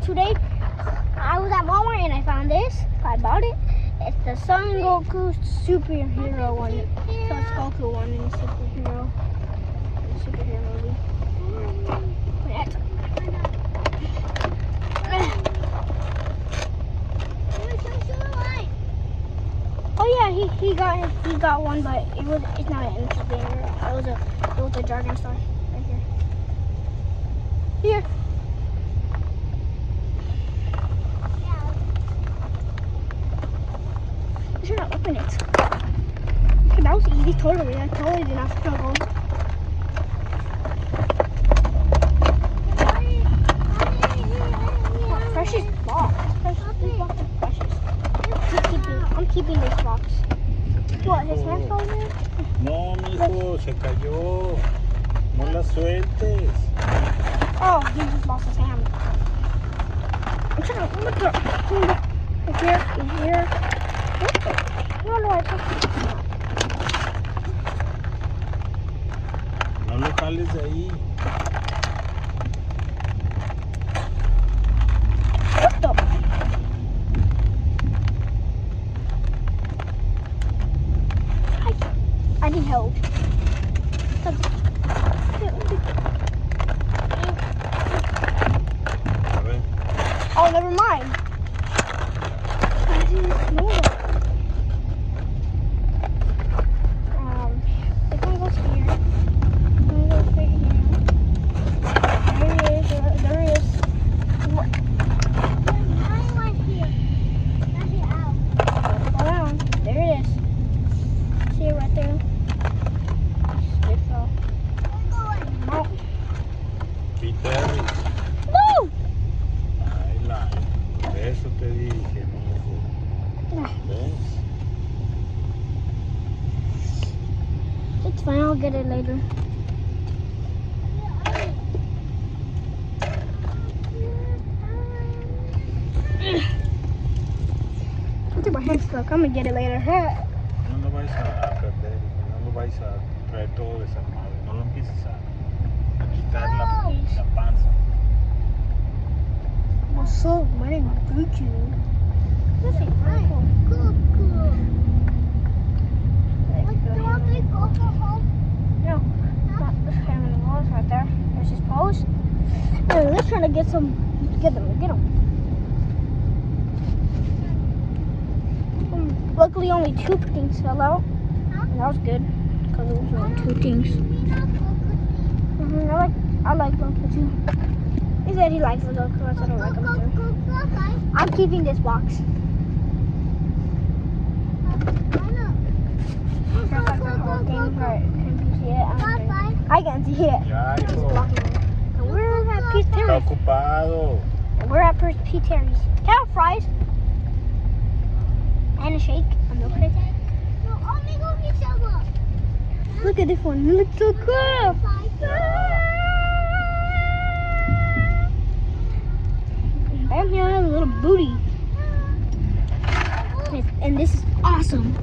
today I was at Walmart and I found this. I bought it. It's the Son Goku superhero one. So it's Goku one in the superhero movie. Oh yeah, he got one, but it's not an superhero. It was a Dragon Star right here. Here. You should not open it. Okay, that was easy, totally. I totally did not struggle. Precious box. This box is precious. I'm keeping this box. What, his hand's falling in? No, mijo, se cayó. No la sueltes. Oh, he just lost his hand. I'm trying to look up. Here. No, I took No lo jales de ahí. What the? I need help. A ver. Oh, never mind. I didn't know that. If I go here, I'm gonna go straight here. There he is. What? Hold on. There it is. See it right there? Sticks off. Oh. Peter. Woo! Ay, la. De eso te dije, mijo. ¿Ves? It's fine, I'll get it later. I think my hand's stuck. I'm gonna get it later. No lo vais a perder, no lo vais a traer todo desarmado. No lo empieces a quitar la panza. What's up? My name is Goku. This is pretty cool. No, not this kind of walls right there. There's his pose. And let's try to get them. Luckily, only 2 things fell out, and that was good because it was only 2 things. I like Goku too. He said he likes the Goku. I said I like him too. I'm keeping this box. I can see it. Ya, It's hijo. blocking me. And we're at Pete Está Terry's. ocupado. We're at Pete Terry's. Can I have fries? And a shake. A milkshake. Look at this one. It looks so cool. Bam here has a little booty. And this is awesome.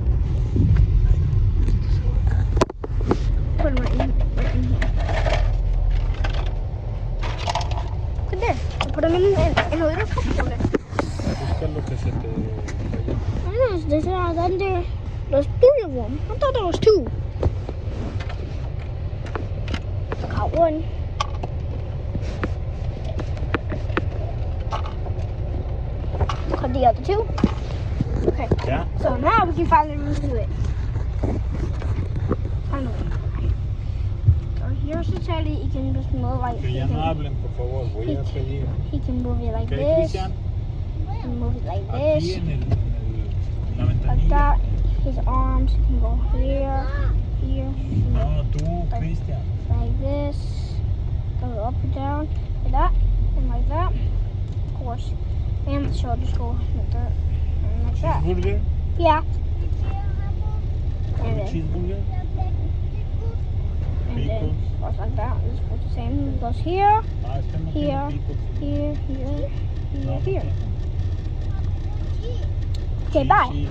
Put them right in here. Put there. Put them in a little cup holder. Busca lo que se te vaya. There's under. There's 3 of them. I thought there was 2. Got 1. Cut the other 2. Okay. ¿Ya? So now we can finally do it. Finally. So here's the telly. You can just move like Que ya no hablen, por favor. Voy a pedir. He can move it like ¿Qué, this. Cristian? He can move it like Aquí this. en la Like ventanilla. that. His arms can go here, here, No, tú, Cristian. like this. Go up and down, like that, and like that. Of course. And the shoulders go like that, and like that. Cheeseburger. Yeah. And then, Cheeseburger. and then Pickles. goes like that. This goes the same. It goes here, Ah, este no Here. tiene picos. here, here, No, here, here. no tiene. Okay, Sí, bye. sí.